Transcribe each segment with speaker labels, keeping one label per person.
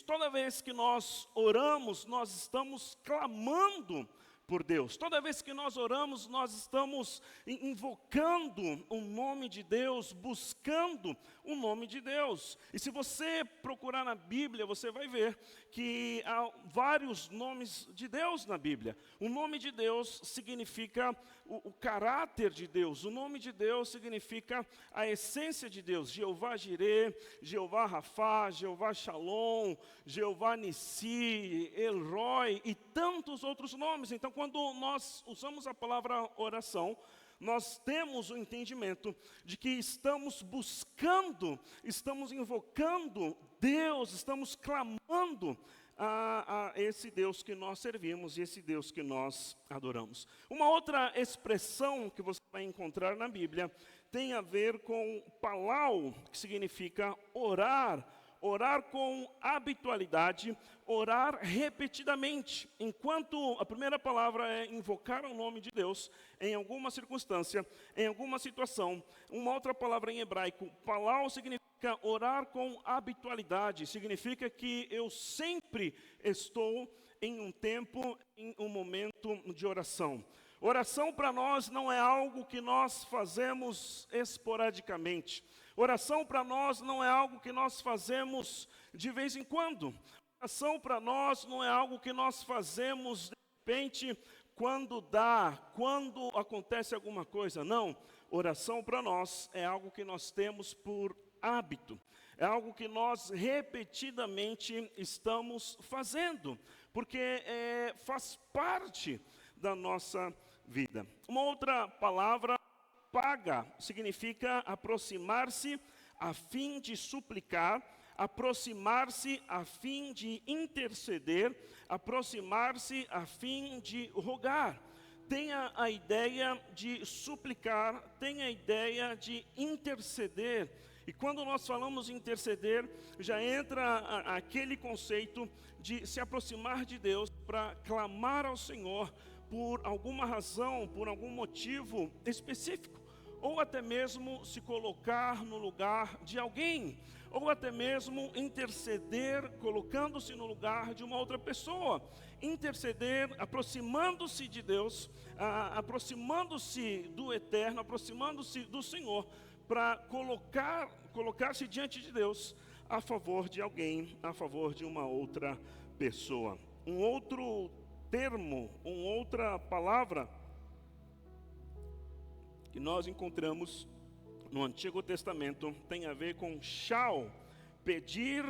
Speaker 1: Toda vez que nós oramos, nós estamos clamando por Deus. Toda vez que nós oramos, nós estamos invocando o nome de Deus, buscando o nome de Deus. E se você procurar na Bíblia, você vai ver que há vários nomes de Deus na Bíblia. O nome de Deus significa o caráter de Deus. O nome de Deus significa a essência de Deus. Jeová Jireh, Jeová Rafá, Jeová Shalom, Jeová Nissi, El Roi e tantos outros nomes. Então, quando nós usamos a palavra oração, nós temos o entendimento de que estamos buscando, estamos invocando Deus, estamos clamando a esse Deus que nós servimos e esse Deus que nós adoramos. Uma outra expressão que você vai encontrar na Bíblia tem a ver com palau, que significa orar. Orar com habitualidade, orar repetidamente. Enquanto a primeira palavra é invocar o nome de Deus, em alguma circunstância, em alguma situação, uma outra palavra em hebraico, palau, significa orar com habitualidade. Significa que eu sempre estou em um tempo, em um momento de oração. Oração para nós não é algo que nós fazemos esporadicamente. Oração para nós não é algo que nós fazemos de vez em quando. Oração para nós não é algo que nós fazemos de repente quando dá, quando acontece alguma coisa. Não, oração para nós é algo que nós temos por hábito. É algo que nós repetidamente estamos fazendo, porque faz parte da nossa vida. Uma outra palavra, paga, significa aproximar-se a fim de suplicar, aproximar-se a fim de interceder, aproximar-se a fim de rogar. Tenha a ideia de suplicar, tenha a ideia de interceder. E quando nós falamos em interceder, já entra aquele conceito de se aproximar de Deus para clamar ao Senhor por alguma razão, por algum motivo específico. Ou até mesmo se colocar no lugar de alguém, ou até mesmo interceder, colocando-se no lugar de uma outra pessoa. Interceder, aproximando-se de Deus, aproximando-se do Eterno, aproximando-se do Senhor, para colocar-se diante de Deus a favor de alguém, a favor de uma outra pessoa. Um outro termo, uma outra palavra que nós encontramos no Antigo Testamento tem a ver com shal, pedir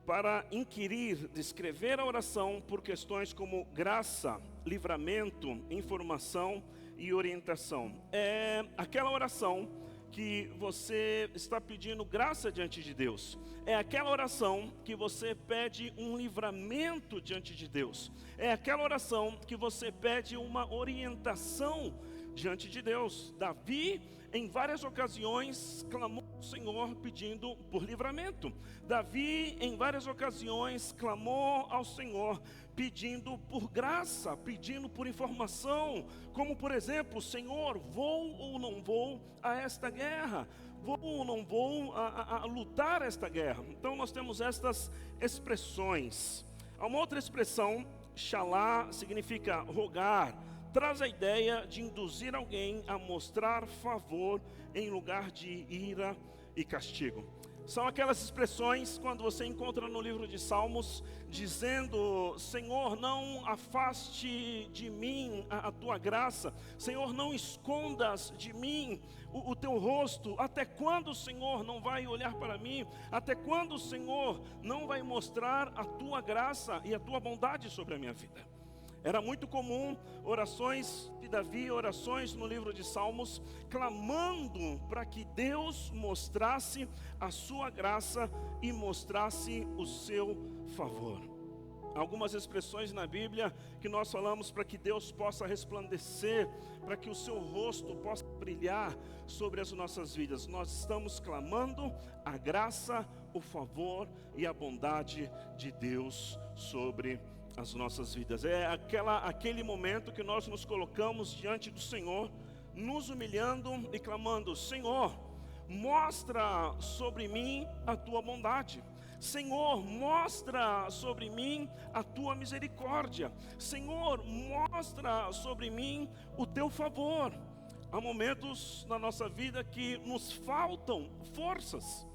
Speaker 1: para inquirir, descrever a oração por questões como graça, livramento, informação e orientação. É aquela oração que você está pedindo graça diante de Deus. É aquela oração que você pede um livramento diante de Deus. É aquela oração que você pede uma orientação diante de Deus. Davi, em várias ocasiões, clamou ao Senhor pedindo por livramento. Davi, em várias ocasiões, clamou ao Senhor pedindo por graça, pedindo por informação, como por exemplo, Senhor, vou ou não vou a esta guerra? Vou ou não vou a lutar esta guerra? Então nós temos estas expressões. Há uma outra expressão, xalá, significa rogar, traz a ideia de induzir alguém a mostrar favor em lugar de ira e castigo. São aquelas expressões quando você encontra no livro de Salmos, dizendo, Senhor, não afaste de mim a tua graça, Senhor, não escondas de mim o teu rosto, até quando, Senhor, não vai olhar para mim, até quando, Senhor, não vai mostrar a tua graça e a tua bondade sobre a minha vida. Era muito comum orações de Davi, orações no livro de Salmos, clamando para que Deus mostrasse a sua graça e mostrasse o seu favor. Algumas expressões na Bíblia que nós falamos para que Deus possa resplandecer, para que o seu rosto possa brilhar sobre as nossas vidas. Nós estamos clamando a graça, o favor e a bondade de Deus sobre as nossas vidas. É aquele momento que nós nos colocamos diante do Senhor, nos humilhando e clamando, Senhor, mostra sobre mim a tua bondade. Senhor, mostra sobre mim a tua misericórdia. Senhor, mostra sobre mim o teu favor. Há momentos na nossa vida que nos faltam forças.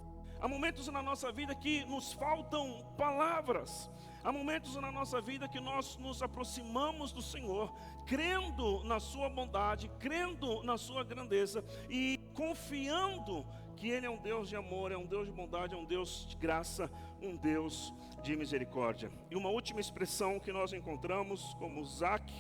Speaker 1: Há momentos na nossa vida que nos faltam palavras. Há momentos na nossa vida que nós nos aproximamos do Senhor, crendo na sua bondade, crendo na sua grandeza e confiando que Ele é um Deus de amor, é um Deus de bondade, é um Deus de graça, um Deus de misericórdia. E uma última expressão que nós encontramos como Zak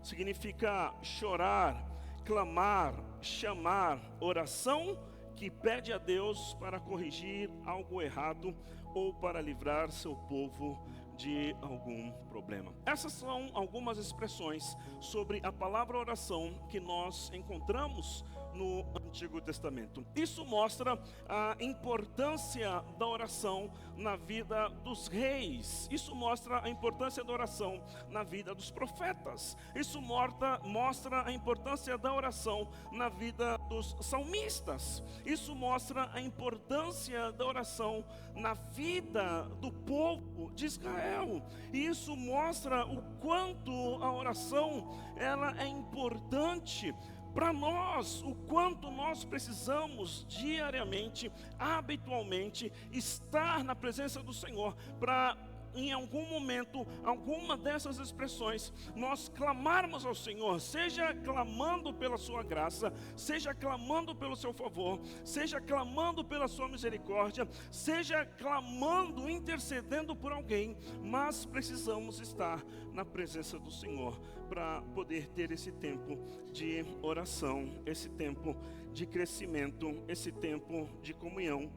Speaker 1: significa chorar, clamar, chamar, oração que pede a Deus para corrigir algo errado ou para livrar seu povo de algum problema. Essas são algumas expressões sobre a palavra oração que nós encontramos no Antigo Testamento. Isso mostra a importância da oração na vida dos reis. Isso mostra a importância da oração na vida dos profetas. Isso mostra a importância da oração na vida dos salmistas. Isso mostra a importância da oração na vida do povo de Israel. E isso mostra o quanto a oração ela é importante para nós, o quanto nós precisamos diariamente, habitualmente, estar na presença do Senhor, para em algum momento, alguma dessas expressões, nós clamarmos ao Senhor, seja clamando pela sua graça, seja clamando pelo seu favor, seja clamando pela sua misericórdia, seja clamando, intercedendo por alguém, mas precisamos estar na presença do Senhor, para poder ter esse tempo de oração, esse tempo de crescimento, esse tempo de comunhão,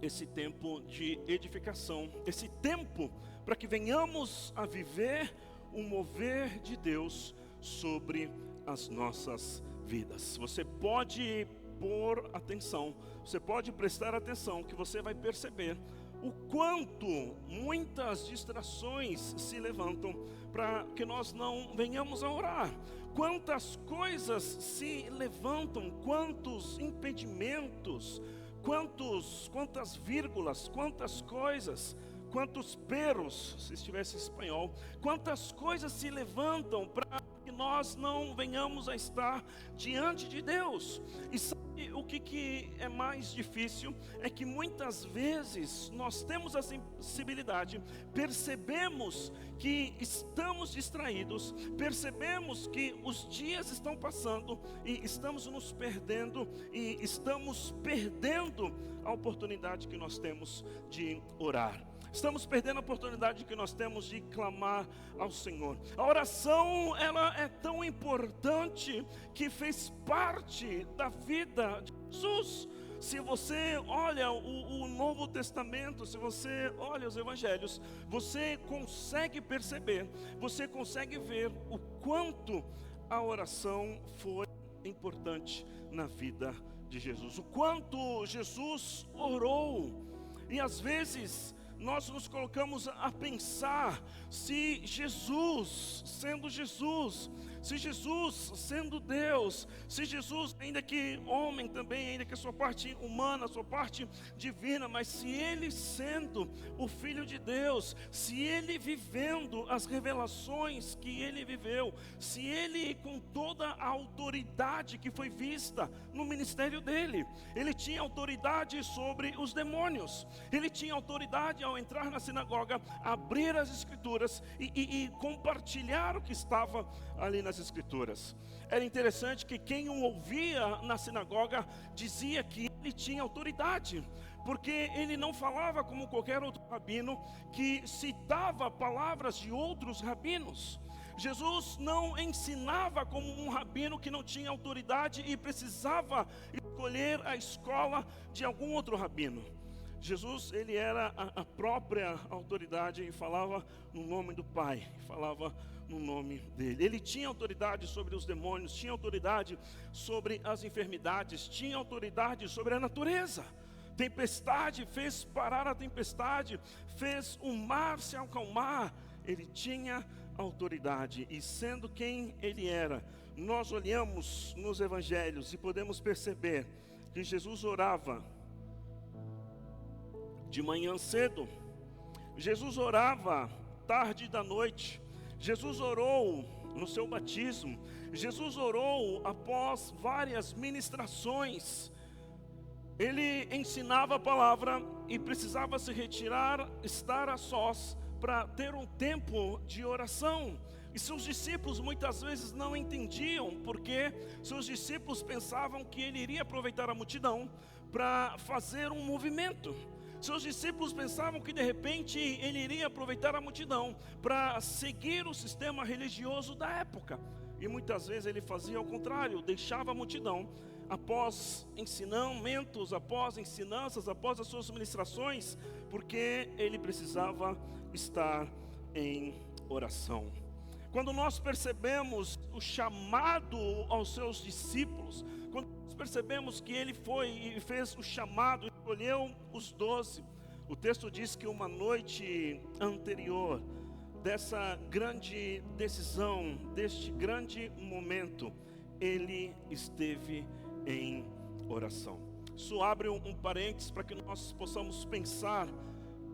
Speaker 1: esse tempo de edificação, esse tempo para que venhamos a viver o mover de Deus sobre as nossas vidas. Você pode pôr atenção, você pode prestar atenção, que você vai perceber o quanto muitas distrações se levantam para que nós não venhamos a orar. Quantas coisas se levantam, quantos impedimentos, quantas vírgulas, quantas coisas, quantos peros, se estivesse em espanhol, quantas coisas se levantam para que nós não venhamos a estar diante de Deus. E sabe o que é mais difícil? É que muitas vezes nós temos a sensibilidade, percebemos que estamos distraídos, percebemos que os dias estão passando e estamos nos perdendo e estamos perdendo a oportunidade que nós temos de orar. Estamos perdendo a oportunidade que nós temos de clamar ao Senhor. A oração, ela é tão importante que fez parte da vida de Jesus. Se você olha o Novo Testamento, se você olha os Evangelhos, você consegue perceber, você consegue ver o quanto a oração foi importante na vida de Jesus. O quanto Jesus orou. E às vezes nós nos colocamos a pensar se Jesus, sendo Jesus, se Jesus sendo Deus, se Jesus, ainda que homem também, ainda que a sua parte humana, a sua parte divina, mas se Ele sendo o Filho de Deus, se Ele vivendo as revelações que Ele viveu, se Ele com toda a autoridade que foi vista no ministério dEle, Ele tinha autoridade sobre os demônios, Ele tinha autoridade ao entrar na sinagoga, abrir as escrituras e compartilhar o que estava ali nas escrituras. Era interessante que quem o ouvia na sinagoga dizia que ele tinha autoridade, porque ele não falava como qualquer outro rabino que citava palavras de outros rabinos. Jesus não ensinava como um rabino que não tinha autoridade e precisava escolher a escola de algum outro rabino. Jesus, ele era a própria autoridade e falava no nome do Pai, falava no nome dele. Ele tinha autoridade sobre os demônios, tinha autoridade sobre as enfermidades, tinha autoridade sobre a natureza. Tempestade, fez parar a tempestade, fez o mar se acalmar. Ele tinha autoridade, e sendo quem ele era, nós olhamos nos evangelhos e podemos perceber que Jesus orava De manhã cedo, Jesus orava tarde da noite, Jesus orou no seu batismo, Jesus orou após várias ministrações. Ele ensinava a palavra e precisava se retirar, estar a sós, para ter um tempo de oração. E seus discípulos muitas vezes não entendiam, porque seus discípulos pensavam que ele iria aproveitar a multidão para fazer um movimento. Seus discípulos pensavam que de repente ele iria aproveitar a multidão para seguir o sistema religioso da época. E muitas vezes ele fazia ao contrário, deixava a multidão após ensinamentos, após ensinanças, após as suas ministrações, porque ele precisava estar em oração. Quando nós percebemos o chamado aos seus discípulos, quando nós percebemos que ele foi e fez o chamado, escolheu os 12, o texto diz que uma noite anterior dessa grande decisão, deste grande momento, ele esteve em oração. Isso abre um parênteses para que nós possamos pensar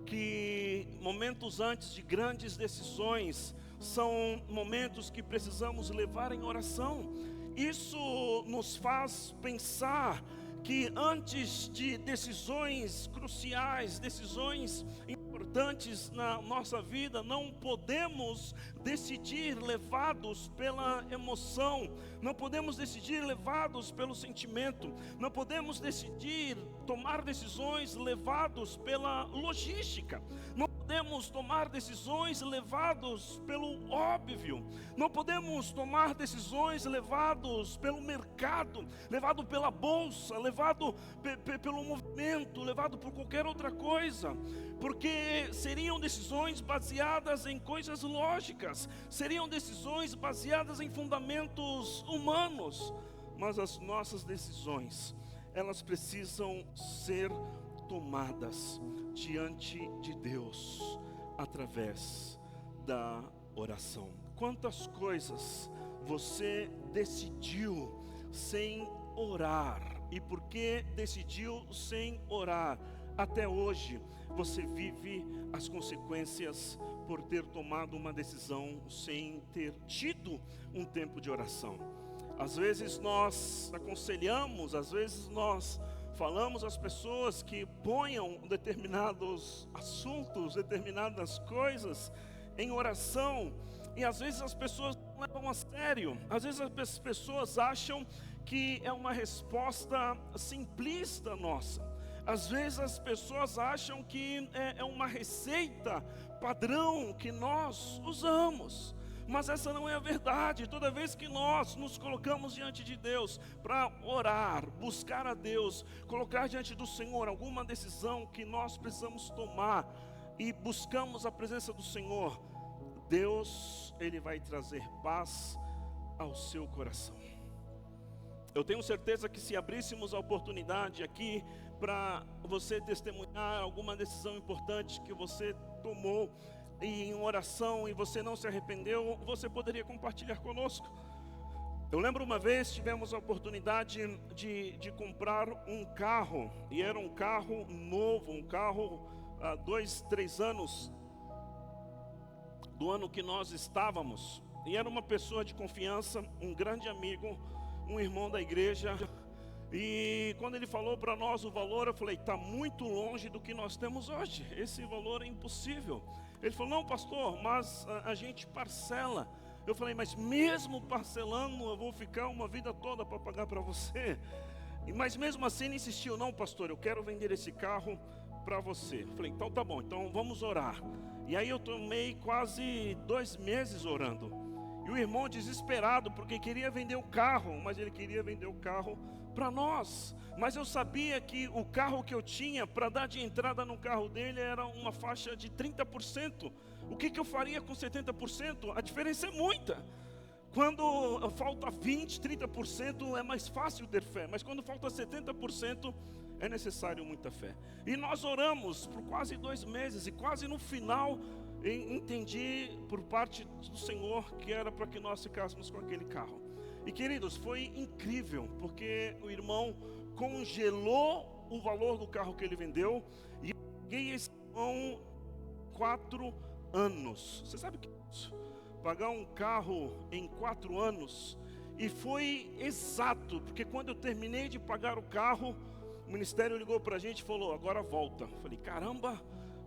Speaker 1: que momentos antes de grandes decisões são momentos que precisamos levar em oração. Isso nos faz pensar que antes de decisões cruciais, decisões importantes na nossa vida, não podemos decidir levados pela emoção, não podemos decidir levados pelo sentimento, não podemos decidir, tomar decisões levados pela logística, não podemos tomar decisões levados pelo óbvio, não podemos tomar decisões levados pelo mercado, levado pela bolsa, levado pelo movimento, levado por qualquer outra coisa, porque seriam decisões baseadas em coisas lógicas, seriam decisões baseadas em fundamentos humanos, mas as nossas decisões, elas precisam ser tomadas diante de Deus através da oração. Quantas coisas você decidiu sem orar, e porque decidiu sem orar, até hoje você vive as consequências por ter tomado uma decisão sem ter tido um tempo de oração. Às vezes nós aconselhamos, às vezes nós falamos às pessoas que ponham determinados assuntos, determinadas coisas em oração, e às vezes as pessoas não levam a sério, às vezes as pessoas acham que é uma resposta simplista nossa, às vezes as pessoas acham que é uma receita padrão que nós usamos. Mas essa não é a verdade. Toda vez que nós nos colocamos diante de Deus para orar, buscar a Deus, colocar diante do Senhor alguma decisão que nós precisamos tomar e buscamos a presença do Senhor, Deus, Ele vai trazer paz ao seu coração. Eu tenho certeza que se abríssemos a oportunidade aqui para você testemunhar alguma decisão importante que você tomou e em oração, e você não se arrependeu, você poderia compartilhar conosco. Eu lembro uma vez, tivemos a oportunidade de comprar um carro, e era um carro novo, um carro há 2, 3 anos do ano que nós estávamos, e era uma pessoa de confiança, um grande amigo, um irmão da igreja, e quando ele falou para nós o valor, eu falei, está muito longe do que nós temos hoje, esse valor é impossível. Ele falou, não pastor, mas a gente parcela. Eu falei, mas mesmo parcelando, eu vou ficar uma vida toda para pagar para você? Mas mesmo assim ele insistiu, não pastor, eu quero vender esse carro para você. Eu falei, então tá bom, então vamos orar. E aí eu tomei quase 2 meses orando. E o irmão desesperado, porque queria vender o carro, mas ele queria vender o carro para nós. Mas eu sabia que o carro que eu tinha para dar de entrada no carro dele era uma faixa de 30%. O que eu faria com 70%? A diferença é muita. Quando falta 20%, 30% é mais fácil ter fé, mas quando falta 70% é necessário muita fé. E nós oramos por quase 2 meses, e quase no final entendi por parte do Senhor que era para que nós ficássemos com aquele carro. E queridos, foi incrível, porque o irmão congelou o valor do carro que ele vendeu, e Paguei esse irmão 4 anos. Você sabe o que é isso? Pagar um carro em 4 anos. E foi exato, porque quando eu terminei de pagar o carro, o ministério ligou para a gente e falou, agora volta. Eu falei, caramba,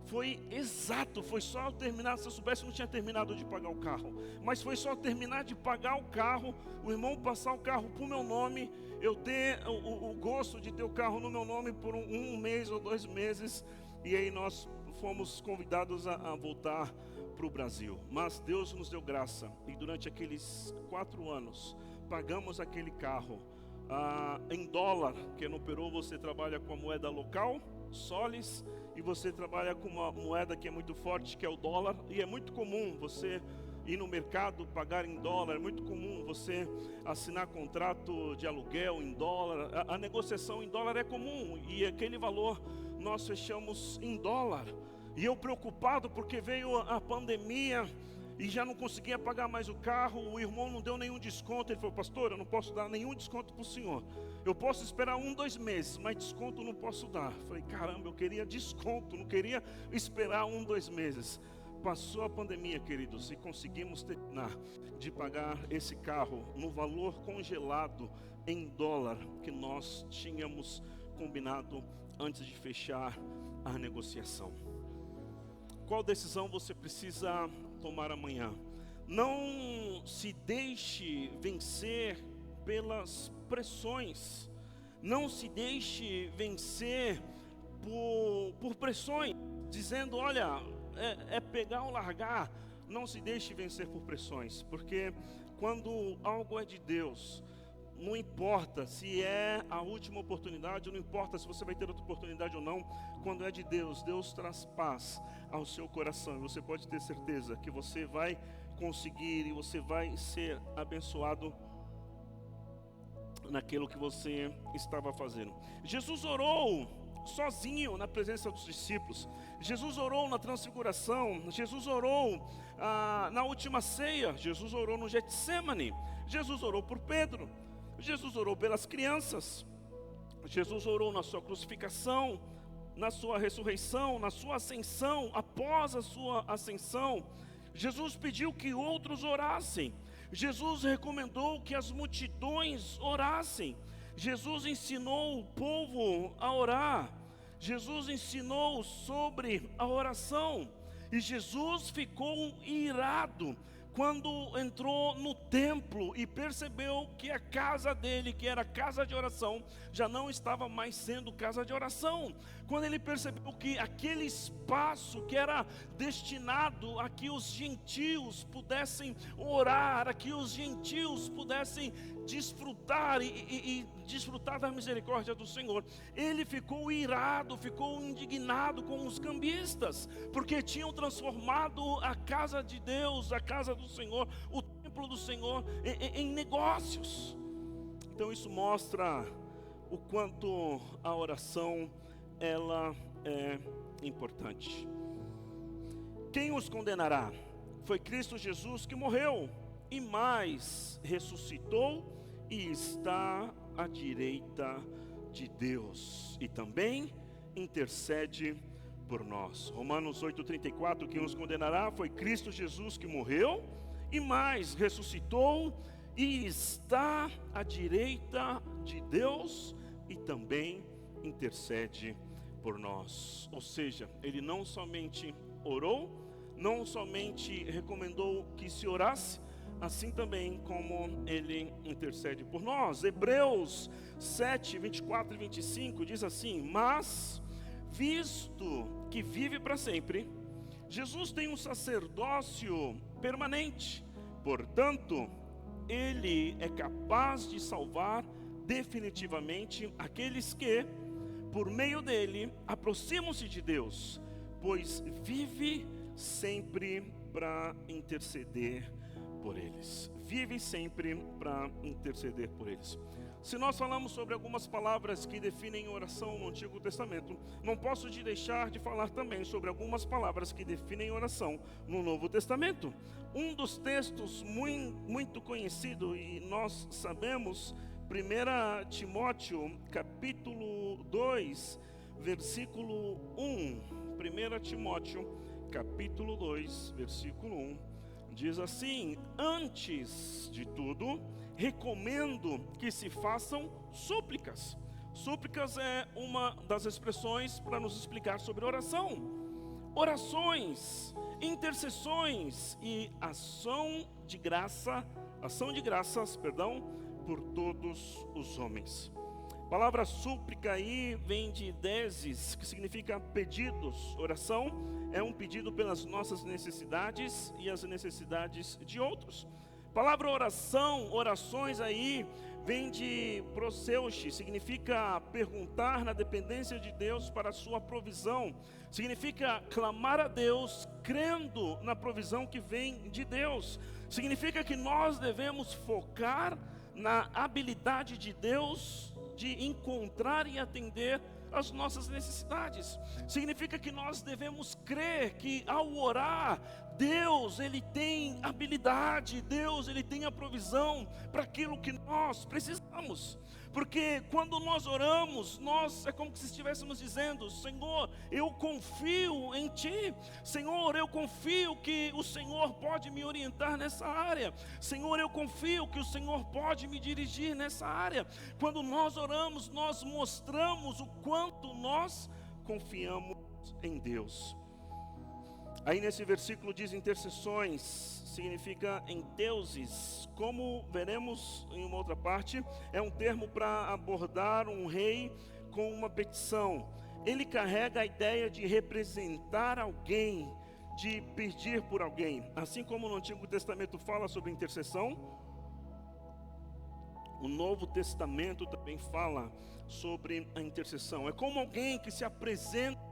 Speaker 1: foi exato, foi só eu terminar. Se eu soubesse, eu não tinha terminado de pagar o carro. Mas foi só eu terminar de pagar o carro, o irmão passar o carro para o meu nome, eu ter o gosto de ter o carro no meu nome por um mês ou 2 meses. E aí nós fomos convidados a voltar para o Brasil. Mas Deus nos deu graça, e durante aqueles 4 anos, pagamos aquele carro em dólar, porque no Peru você trabalha com a moeda local, soles, e você trabalha com uma moeda que é muito forte, que é o dólar, e é muito comum você ir no mercado pagar em dólar, é muito comum você assinar contrato de aluguel em dólar, a negociação em dólar é comum, e aquele valor nós fechamos em dólar. E eu preocupado porque veio a pandemia e já não conseguia pagar mais o carro, o irmão não deu nenhum desconto. Ele falou, pastor, eu não posso dar nenhum desconto para o senhor. Eu posso esperar 2 meses, mas desconto não posso dar. Eu falei, caramba, eu queria desconto, não queria esperar 2 meses. Passou a pandemia, queridos, e conseguimos terminar de pagar esse carro no valor congelado em dólar que nós tínhamos combinado antes de fechar a negociação. Qual decisão você precisa tomar amanhã? Não se deixe vencer pelas pressões. Não se deixe vencer por pressões, dizendo, olha, é pegar ou largar. Não se deixe vencer por pressões, porque quando algo é de Deus, não importa se é a última oportunidade, não importa se você vai ter outra oportunidade ou não. Quando é de Deus, Deus traz paz ao seu coração, e você pode ter certeza que você vai conseguir e você vai ser abençoado naquilo que você estava fazendo. Jesus orou sozinho na presença dos discípulos. Jesus orou na transfiguração. Jesus orou na última ceia. Jesus orou no Getsemane. Jesus orou por Pedro. Jesus orou pelas crianças. Jesus orou na sua crucificação, na sua ressurreição, na sua ascensão, após a sua ascensão. Jesus pediu que outros orassem. Jesus recomendou que as multidões orassem. Jesus ensinou o povo a orar. Jesus ensinou sobre a oração. E Jesus ficou irado quando entrou no templo e percebeu que a casa dele, que era casa de oração, já não estava mais sendo casa de oração. Quando ele percebeu que aquele espaço que era destinado a que os gentios pudessem orar, a que os gentios pudessem desfrutar e desfrutar da misericórdia do Senhor, ele ficou irado, ficou indignado com os cambistas, porque tinham transformado a casa de Deus, a casa do Senhor, o templo do Senhor em negócios. Então isso mostra o quanto a oração ela é importante. Quem os condenará? Foi Cristo Jesus que morreu e mais ressuscitou e está à direita de Deus e também intercede por nós. Romanos 8:34, quem os condenará? Foi Cristo Jesus que morreu e mais ressuscitou e está à direita de Deus e também intercede por nós. Ou seja, ele não somente orou, não somente recomendou que se orasse, assim também como ele intercede por nós. Hebreus 7:24 e 25 diz assim: mas, visto que vive para sempre, Jesus tem um sacerdócio permanente, portanto, ele é capaz de salvar definitivamente aqueles que, por meio dele, aproximam-se de Deus, pois vive sempre para interceder por eles. Vive sempre para interceder por eles. Se nós falamos sobre algumas palavras que definem oração no Antigo Testamento, não posso deixar de falar também sobre algumas palavras que definem oração no Novo Testamento. Um dos textos muito conhecido, e nós sabemos, 1 Timóteo capítulo 2, versículo 1. 1 Timóteo, capítulo 2, versículo 1. Diz assim: antes de tudo, recomendo que se façam súplicas. Súplicas é uma das expressões para nos explicar sobre oração. Orações, intercessões e ação de graças, por todos os homens. A palavra súplica aí vem de deses, que significa pedidos. Oração é um pedido pelas nossas necessidades e as necessidades de outros. A palavra oração, orações aí, vem de proseuche, significa perguntar na dependência de Deus para a sua provisão. Significa clamar a Deus, crendo na provisão que vem de Deus. Significa que nós devemos focar na habilidade de Deus de encontrar e atender as nossas necessidades. Significa que nós devemos crer que ao orar, Deus, Ele tem habilidade, Deus, Ele tem a provisão para aquilo que nós precisamos. Porque quando nós oramos, é como se estivéssemos dizendo: Senhor, eu confio em Ti. Senhor, eu confio que o Senhor pode me orientar nessa área. Senhor, eu confio que o Senhor pode me dirigir nessa área. Quando nós oramos, nós mostramos o quanto nós confiamos em Deus. Aí nesse versículo diz intercessões, significa enteuses. Como veremos em uma outra parte, é um termo para abordar um rei com uma petição. Ele carrega a ideia de representar alguém, de pedir por alguém. Assim como no Antigo Testamento fala sobre intercessão, o Novo Testamento também fala sobre a intercessão. É como alguém que se apresenta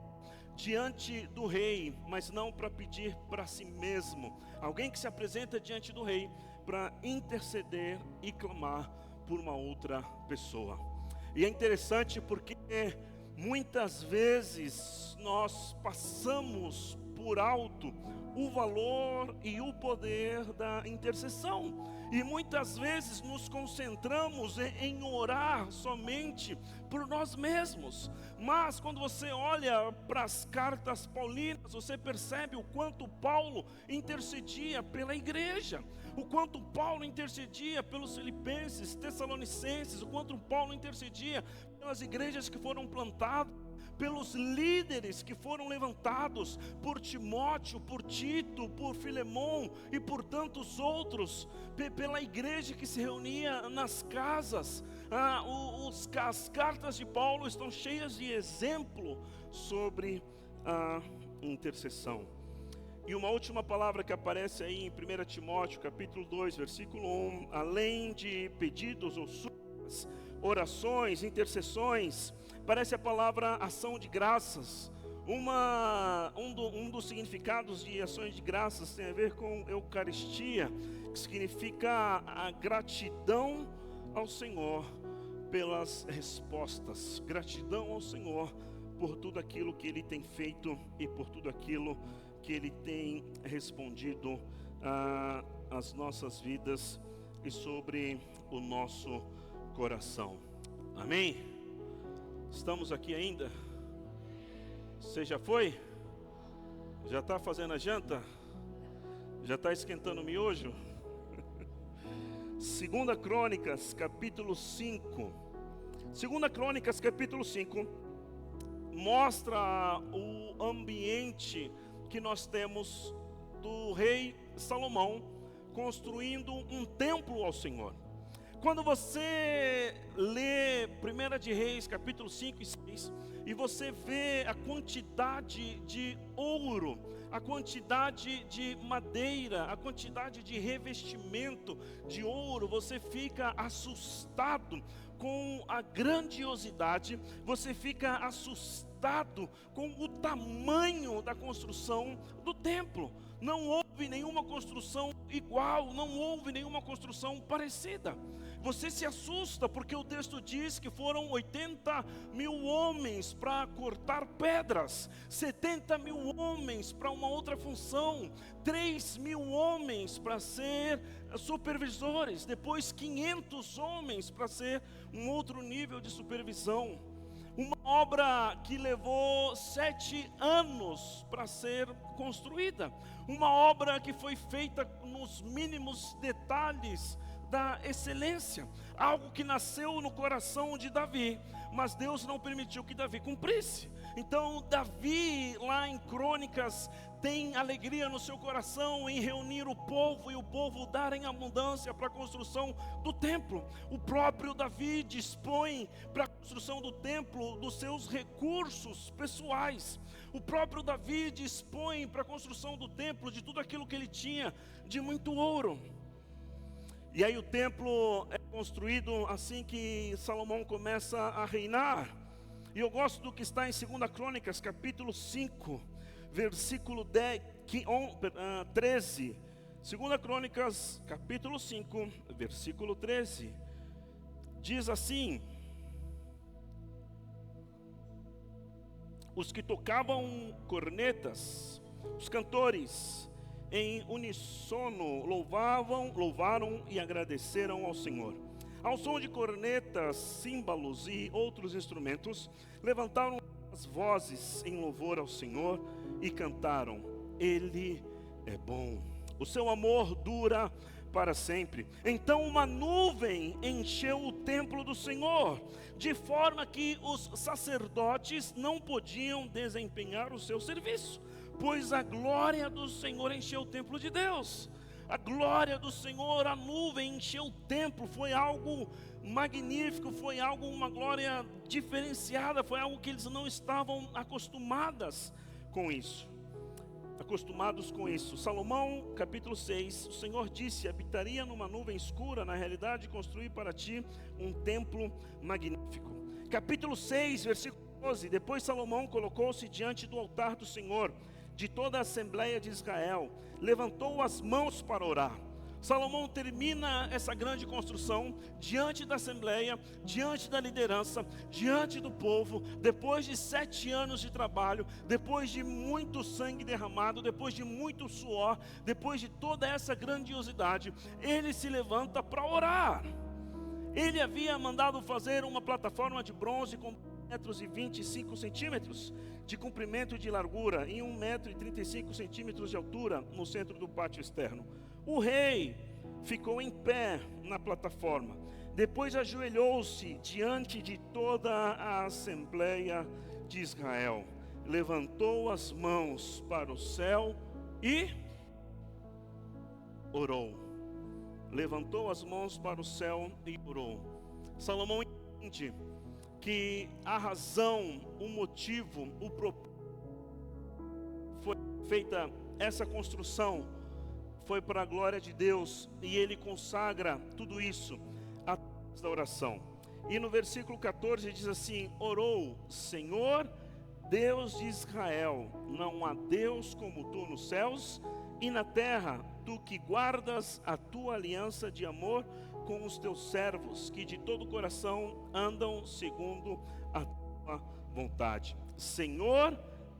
Speaker 1: diante do rei, mas não para pedir para si mesmo. Alguém que se apresenta diante do rei para interceder e clamar por uma outra pessoa. E é interessante porque muitas vezes nós passamos por alto o valor e o poder da intercessão. E muitas vezes nos concentramos em orar somente por nós mesmos. Mas quando você olha para as cartas paulinas, você percebe o quanto Paulo intercedia pela igreja, o quanto Paulo intercedia pelos filipenses, tessalonicenses, o quanto Paulo intercedia pelas igrejas que foram plantadas, pelos líderes que foram levantados, por Timóteo, por Tito, por Filemon e por tantos outros, pela igreja que se reunia nas casas. As cartas de Paulo estão cheias de exemplo sobre a intercessão. E uma última palavra que aparece aí em 1 Timóteo, capítulo 2, versículo 1, além de pedidos ou súplicas, orações, intercessões, parece a palavra ação de graças. Um dos significados de ações de graças tem a ver com Eucaristia, que significa a gratidão ao Senhor pelas respostas. Gratidão ao Senhor por tudo aquilo que Ele tem feito e por tudo aquilo que Ele tem respondido às nossas vidas e sobre o nosso coração. Amém? Estamos aqui ainda? Você já foi? Já está fazendo a janta? Já está esquentando o miojo? 2 Crônicas, capítulo 5. 2 Crônicas, capítulo 5, mostra o ambiente que nós temos do rei Salomão construindo um templo ao Senhor. Quando você lê 1 de Reis, capítulo 5 e 6, e você vê a quantidade de ouro, a quantidade de madeira, a quantidade de revestimento de ouro, você fica assustado com a grandiosidade, você fica assustado com o tamanho da construção do templo. Não houve nenhuma construção igual, não houve nenhuma construção parecida. Você se assusta porque o texto diz que foram 80 mil homens para cortar pedras, 70 mil homens para uma outra função, 3 mil homens para ser supervisores, depois 500 homens para ser um outro nível de supervisão. Uma obra que levou 7 anos para ser construída. Uma obra que foi feita nos mínimos detalhes da excelência. Algo que nasceu no coração de Davi, mas Deus não permitiu que Davi cumprisse. Então Davi, lá em Crônicas, tem alegria no seu coração em reunir o povo e o povo dar em abundância para a construção do templo. O próprio Davi dispõe para a construção do templo dos seus recursos pessoais. O próprio Davi dispõe para a construção do templo de tudo aquilo que ele tinha de muito ouro. E aí o templo é construído assim que Salomão começa a reinar. E eu gosto do que está em 2 Crônicas, capítulo 5, versículo 13. 2 Crônicas, capítulo 5, versículo 13. Diz assim: os que tocavam cornetas, os cantores, em uníssono louvaram e agradeceram ao Senhor. Ao som de cornetas, símbolos e outros instrumentos, levantaram as vozes em louvor ao Senhor e cantaram: Ele é bom, o seu amor dura para sempre. Então uma nuvem encheu o templo do Senhor, de forma que os sacerdotes não podiam desempenhar o seu serviço, pois a glória do Senhor encheu o templo de Deus. A glória do Senhor, a nuvem encheu o templo, foi algo magnífico, foi algo, uma glória diferenciada, foi algo que eles não estavam acostumados com isso. Salomão, capítulo 6, o Senhor disse: habitaria numa nuvem escura, na realidade construí para ti um templo magnífico. Capítulo 6, versículo 12, depois Salomão colocou-se diante do altar do Senhor, de toda a Assembleia de Israel, levantou as mãos para orar. Salomão termina essa grande construção diante da Assembleia, diante da liderança, diante do povo, depois de 7 anos de trabalho, depois de muito sangue derramado, depois de muito suor, depois de toda essa grandiosidade, ele se levanta para orar. Ele havia mandado fazer uma plataforma de bronze com 1,25 metros de comprimento e de largura, e 1,35 metros de altura no centro do pátio externo. O rei ficou em pé na plataforma, depois ajoelhou-se diante de toda a Assembleia de Israel, levantou as mãos para o céu e orou. Levantou as mãos para o céu e orou. Salomão entende que a razão, o motivo, o propósito foi feita essa construção foi para a glória de Deus, e ele consagra tudo isso através da oração. E no versículo 14 diz assim: orou: Senhor, Deus de Israel, não há Deus como tu nos céus e na terra, tu que guardas a tua aliança de amor com os teus servos, que de todo o coração andam segundo a tua vontade. Senhor,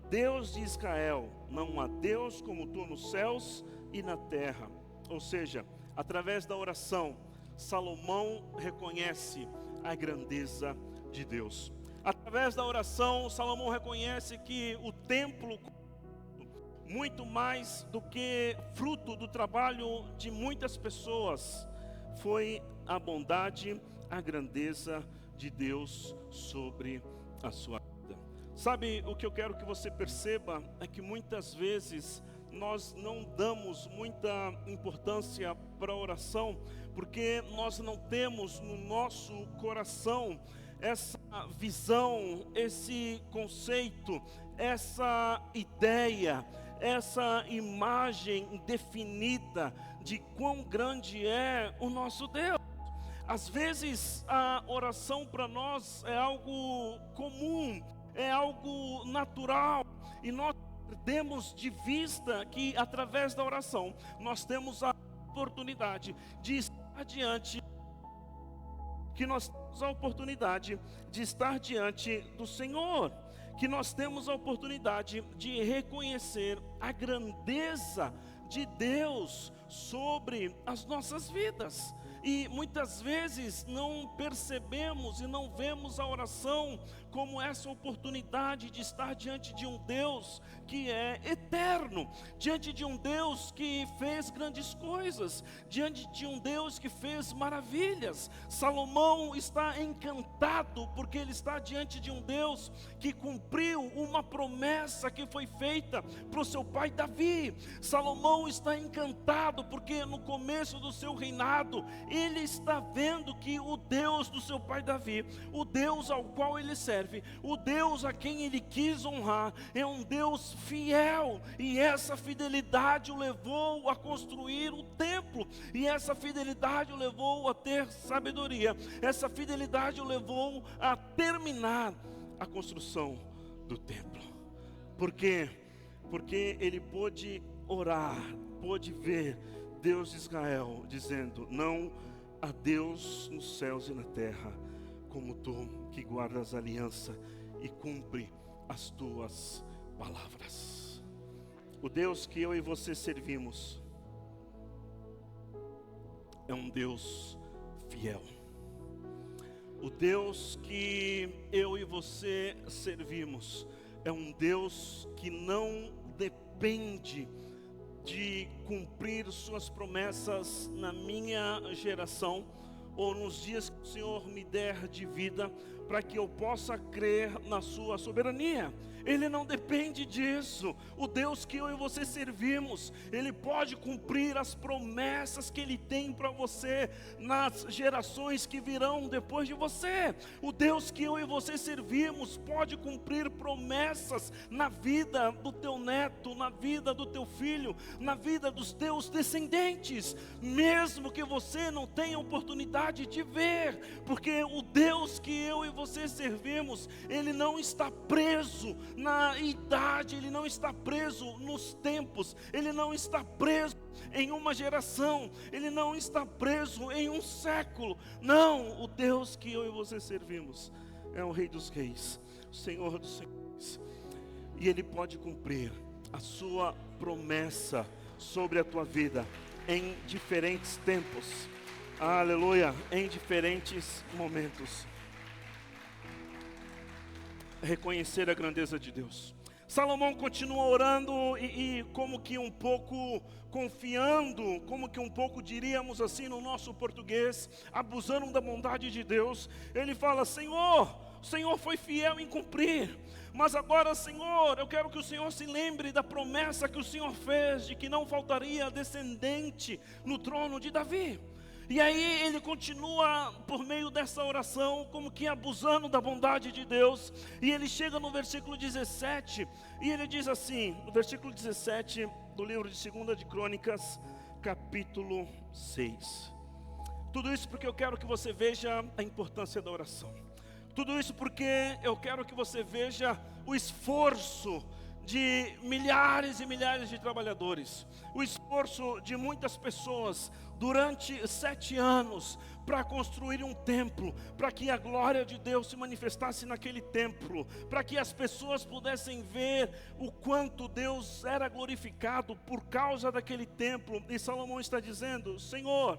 Speaker 1: Deus de Israel, não há Deus como tu nos céus e na terra. Ou seja, através da oração, Salomão reconhece a grandeza de Deus. Através da oração, Salomão reconhece que o templo, muito mais do que fruto do trabalho de muitas pessoas, foi a bondade, a grandeza de Deus sobre a sua vida. Sabe, o que eu quero que você perceba é que muitas vezes nós não damos muita importância para a oração, porque nós não temos no nosso coração essa visão, esse conceito, essa ideia, essa imagem definida de quão grande é o nosso Deus. Às vezes a oração para nós é algo comum, é algo natural, e nós perdemos de vista que através da oração nós temos a oportunidade de estar diante, que nós temos a oportunidade de estar diante do Senhor, que nós temos a oportunidade de reconhecer a grandeza de Deus sobre as nossas vidas. e muitas vezes não percebemos e não vemos a oração como essa oportunidade de estar diante de um Deus que é eterno, diante de um Deus que fez grandes coisas, diante de um Deus que fez maravilhas. Salomão está encantado porque ele está diante de um Deus que cumpriu uma promessa que foi feita para o seu pai Davi. Salomão está encantado porque no começo do seu reinado ele está vendo que o Deus do seu pai Davi, o Deus ao qual ele serve, o Deus a quem ele quis honrar, é um Deus fiel, e essa fidelidade o levou a construir o templo, e essa fidelidade o levou a ter sabedoria, essa fidelidade o levou a terminar a construção do templo. Por quê? Porque ele pôde orar, pôde ver Deus de Israel dizendo: não há Deus nos céus e na terra como tu, que guardas a aliança e cumpre as tuas palavras. O Deus que eu e você servimos é um Deus fiel. O Deus que eu e você servimos é um Deus que não depende de cumprir suas promessas na minha geração ou nos dias que o Senhor me der de vida, para que eu possa crer na sua soberania. Ele não depende disso. O Deus que eu e você servimos, Ele pode cumprir as promessas que Ele tem para você nas gerações que virão depois de você. O Deus que eu e você servimos pode cumprir promessas na vida do teu neto, na vida do teu filho, na vida dos teus descendentes, mesmo que você não tenha oportunidade de ver, porque o Deus que eu e você servimos, Ele não está preso na idade, Ele não está preso nos tempos, Ele não está preso em uma geração, Ele não está preso em um século. Não, o Deus que eu e você servimos é o Rei dos Reis, o Senhor dos Senhores, e Ele pode cumprir a sua promessa sobre a tua vida em diferentes tempos. Aleluia, em diferentes momentos. Reconhecer a grandeza de Deus. Salomão continua orando e como que um pouco confiando, como que um pouco diríamos assim no nosso português, abusando da bondade de Deus. Ele fala: Senhor, o Senhor foi fiel em cumprir, mas agora, Senhor, eu quero que o Senhor se lembre da promessa que o Senhor fez, de que não faltaria descendente no trono de Davi. E aí ele continua por meio dessa oração, como que abusando da bondade de Deus. E ele chega no versículo 17, e ele diz assim, no versículo 17 do livro de 2 de Crônicas, capítulo 6. Tudo isso porque eu quero que você veja a importância da oração. Tudo isso porque eu quero que você veja o esforço de milhares e milhares de trabalhadores, o esforço de muitas pessoas durante 7 anos para construir um templo, para que a glória de Deus se manifestasse naquele templo, para que as pessoas pudessem ver o quanto Deus era glorificado por causa daquele templo. E Salomão está dizendo: Senhor,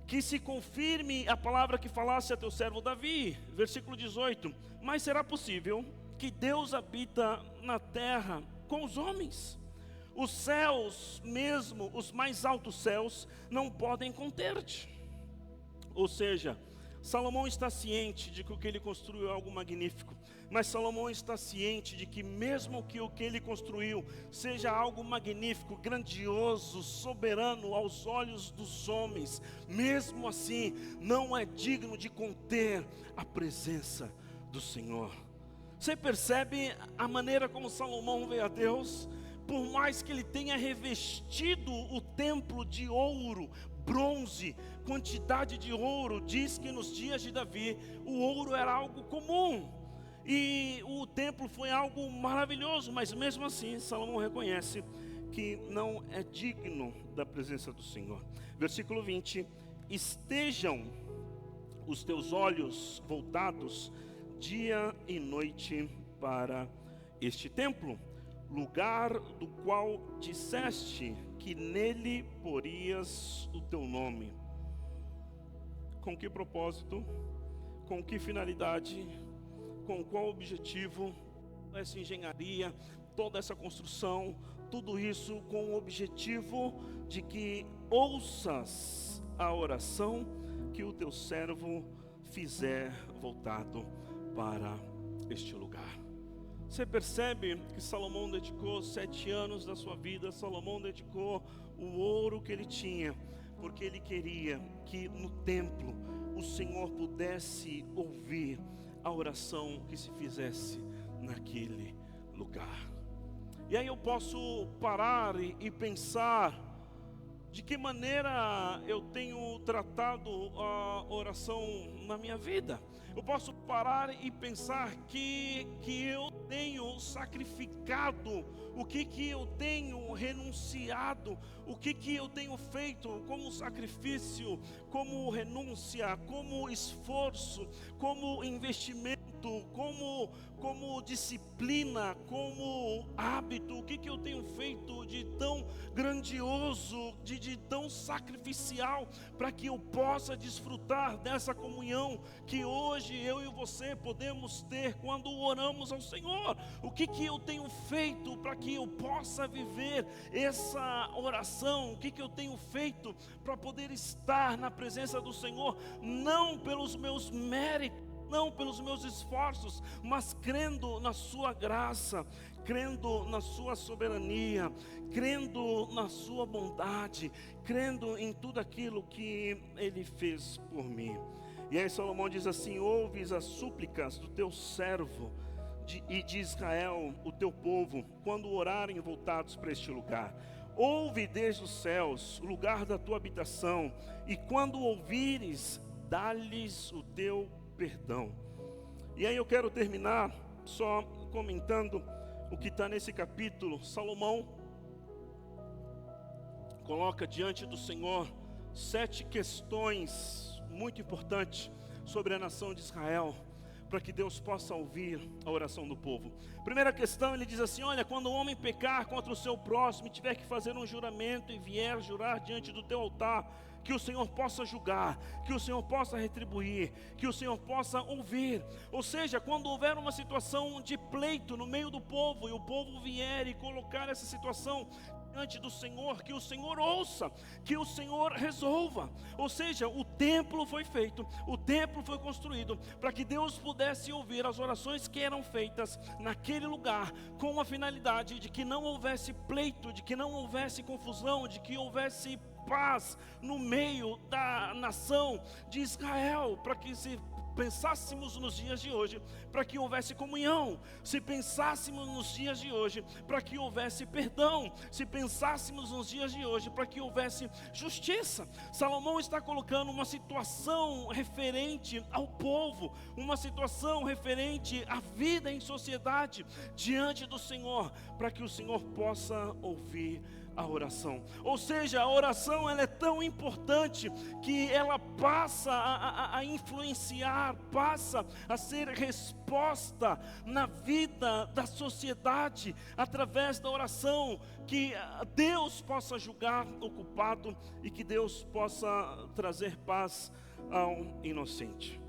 Speaker 1: que se confirme a palavra que falasse a teu servo Davi. Versículo 18: mas será possível que Deus habita na terra com os homens? Os céus, mesmo os mais altos céus, não podem conter-te. Ou seja, Salomão está ciente de que o que ele construiu é algo magnífico, mas Salomão está ciente de que mesmo que o que ele construiu seja algo magnífico, grandioso, soberano aos olhos dos homens, mesmo assim não é digno de conter a presença do Senhor. Você percebe a maneira como Salomão veio a Deus? Por mais que ele tenha revestido o templo de ouro, bronze, quantidade de ouro, diz que nos dias de Davi o ouro era algo comum e o templo foi algo maravilhoso, mas mesmo assim Salomão reconhece que não é digno da presença do Senhor. Versículo 20: estejam os teus olhos voltados dia e noite para este templo, lugar do qual disseste que nele porias o teu nome. com que propósito, com que finalidade, com qual objetivo, essa engenharia, toda essa construção, tudo isso com o objetivo de que ouças a oração que o teu servo fizer voltado para este lugar. Você percebe que Salomão dedicou 7 anos da sua vida, Salomão dedicou o ouro que ele tinha, porque ele queria que no templo o Senhor pudesse ouvir a oração que se fizesse naquele lugar. E aí eu posso parar e pensar de que maneira eu tenho tratado a oração na minha vida. Eu posso parar e pensar que eu tenho sacrificado, o que eu tenho renunciado, o que eu tenho feito como sacrifício, como renúncia, como esforço, como investimento, como disciplina, como hábito, o que eu tenho feito de tão grandioso, de tão sacrificial, para que eu possa desfrutar dessa comunhão que hoje eu e você podemos ter quando oramos ao Senhor. O que eu tenho feito para que eu possa viver essa oração? O que eu tenho feito para poder estar na presença do Senhor, não pelos meus méritos, não pelos meus esforços, mas crendo na sua graça, crendo na sua soberania, crendo na sua bondade, crendo em tudo aquilo que Ele fez por mim. E aí Salomão diz assim: ouves as súplicas do teu servo e de Israel, o teu povo, quando orarem voltados para este lugar. Ouve desde os céus, o lugar da tua habitação, e quando ouvires, dá-lhes o teu perdão. E aí eu quero terminar só comentando o que está nesse capítulo. Salomão coloca diante do Senhor 7 questões muito importantes sobre a nação de Israel, para que Deus possa ouvir a oração do povo. Primeira questão, ele diz assim: olha, quando o homem pecar contra o seu próximo e tiver que fazer um juramento e vier jurar diante do teu altar, que o Senhor possa julgar, que o Senhor possa retribuir, que o Senhor possa ouvir. Ou seja, quando houver uma situação de pleito no meio do povo, e o povo vier e colocar essa situação diante do Senhor, que o Senhor ouça, que o Senhor resolva. Ou seja, o templo foi feito, o templo foi construído para que Deus pudesse ouvir as orações que eram feitas naquele lugar, com a finalidade de que não houvesse pleito, de que não houvesse confusão, de que houvesse paz no meio da nação de Israel, para que se pensássemos nos dias de hoje, para que houvesse comunhão, se pensássemos nos dias de hoje, para que houvesse perdão, se pensássemos nos dias de hoje, para que houvesse justiça. Salomão está colocando uma situação referente ao povo, uma situação referente à vida em sociedade diante do Senhor, para que o Senhor possa ouvir a oração. Ou seja, a oração ela é tão importante que ela passa a influenciar, passa a ser resposta na vida da sociedade através da oração, que Deus possa julgar o culpado e que Deus possa trazer paz ao inocente.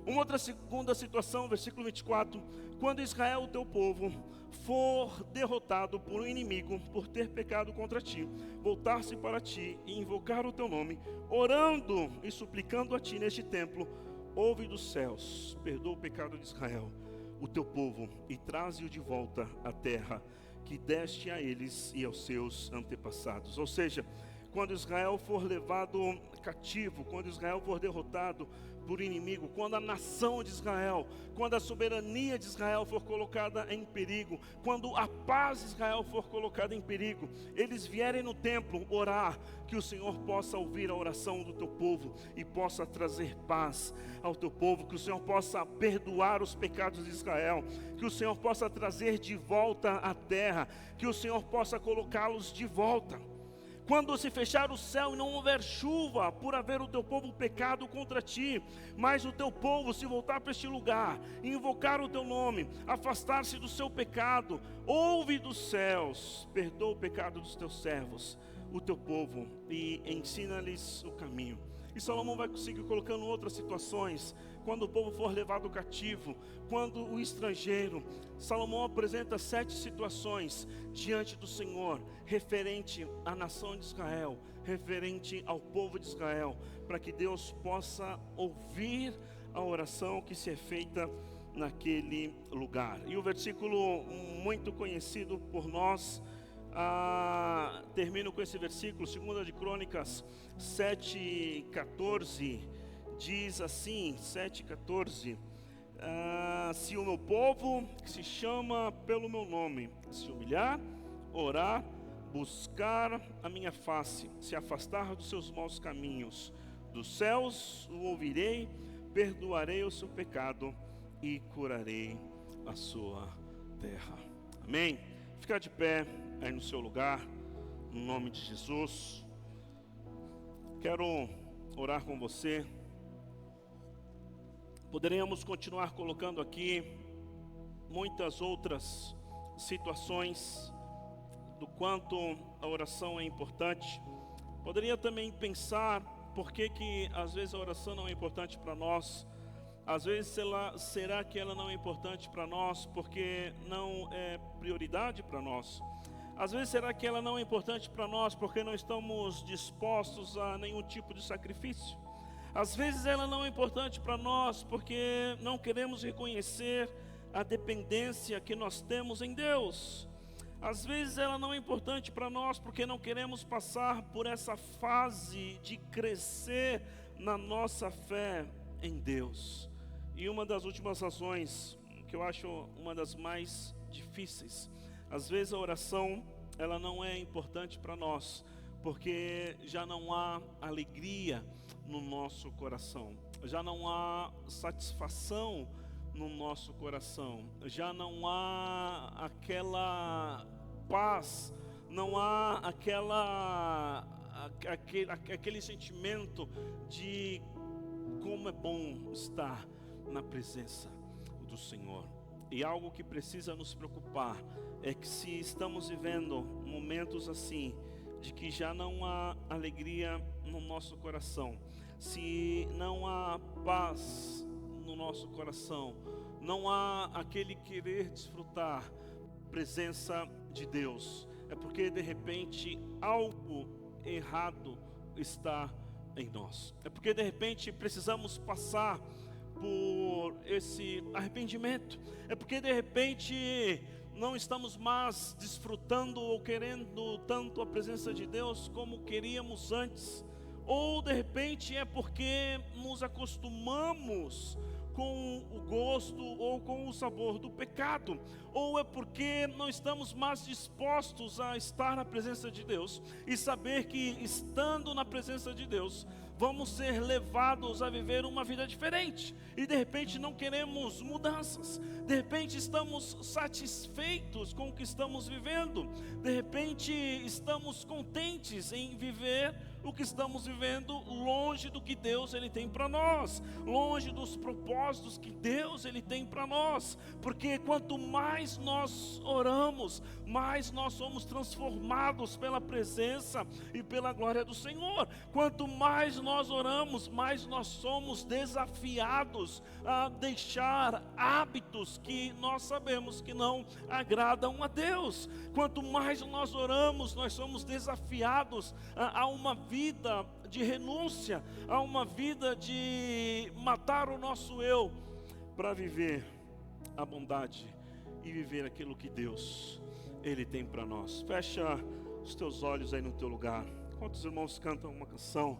Speaker 1: Uma outra segunda situação, versículo 24: quando Israel, o teu povo, for derrotado por um inimigo por ter pecado contra ti, voltar-se para ti e invocar o teu nome, orando e suplicando a ti neste templo, ouve dos céus, perdoa o pecado de Israel, o teu povo, e traze-o de volta à terra que deste a eles e aos seus antepassados. Ou seja, quando Israel for levado cativo, quando Israel for derrotado por inimigo, quando a nação de Israel, quando a soberania de Israel for colocada em perigo, quando a paz de Israel for colocada em perigo, eles vierem no templo orar, que o Senhor possa ouvir a oração do teu povo e possa trazer paz ao teu povo, que o Senhor possa perdoar os pecados de Israel, que o Senhor possa trazer de volta a terra, que o Senhor possa colocá-los de volta. Quando se fechar o céu e não houver chuva, por haver o teu povo pecado contra ti, mas o teu povo se voltar para este lugar, invocar o teu nome, afastar-se do seu pecado, ouve dos céus, perdoa o pecado dos teus servos, o teu povo, e ensina-lhes o caminho. E Salomão vai seguir colocando outras situações. Quando o povo for levado cativo, quando o estrangeiro, Salomão apresenta 7 situações diante do Senhor, referente à nação de Israel, referente ao povo de Israel, para que Deus possa ouvir a oração que se é feita naquele lugar. E o versículo muito conhecido por nós, termino com esse versículo, 2 de Crônicas 7:14, diz assim, 7:14, se o meu povo, que se chama pelo meu nome, se humilhar, orar, buscar a minha face, se afastar dos seus maus caminhos, dos céus o ouvirei, perdoarei o seu pecado e curarei a sua terra. Amém? Ficar de pé aí no seu lugar, no nome de Jesus. Quero orar com você. Poderíamos continuar colocando aqui muitas outras situações do quanto a oração é importante. Poderia também pensar por que às vezes a oração não é importante para nós. Às vezes será que ela não é importante para nós porque não é prioridade para nós? Às vezes será que ela não é importante para nós porque não estamos dispostos a nenhum tipo de sacrifício? Às vezes ela não é importante para nós porque não queremos reconhecer a dependência que nós temos em Deus. Às vezes ela não é importante para nós porque não queremos passar por essa fase de crescer na nossa fé em Deus. E uma das últimas razões, que eu acho uma das mais difíceis, às vezes a oração ela não é importante para nós porque já não há alegria no nosso coração, já não há satisfação no nosso coração, já não há aquela paz, não há aquele sentimento de como é bom estar na presença do Senhor. E algo que precisa nos preocupar é que se estamos vivendo momentos assim, de que já não há alegria no nosso coração, se não há paz no nosso coração, não há aquele querer desfrutar a presença de Deus, é porque de repente algo errado está em nós. É porque de repente precisamos passar por esse arrependimento. É porque de repente não estamos mais desfrutando ou querendo tanto a presença de Deus como queríamos antes. Ou de repente é porque nos acostumamos com o gosto ou com o sabor do pecado, ou é porque não estamos mais dispostos a estar na presença de Deus e saber que estando na presença de Deus vamos ser levados a viver uma vida diferente, e de repente não queremos mudanças, de repente estamos satisfeitos com o que estamos vivendo, de repente estamos contentes em viver o que estamos vivendo longe do que Deus ele tem para nós, longe dos propósitos que Deus ele tem para nós, porque quanto mais nós oramos, mais nós somos transformados pela presença e pela glória do Senhor. Quanto mais nós oramos, mais nós somos desafiados a deixar hábitos que nós sabemos que não agradam a Deus. Quanto mais nós oramos, nós somos desafiados a uma vida de renúncia, a uma vida de matar o nosso eu, para viver a bondade e viver aquilo que Deus ele tem para nós. Fecha os teus olhos aí no teu lugar. Quantos irmãos cantam uma canção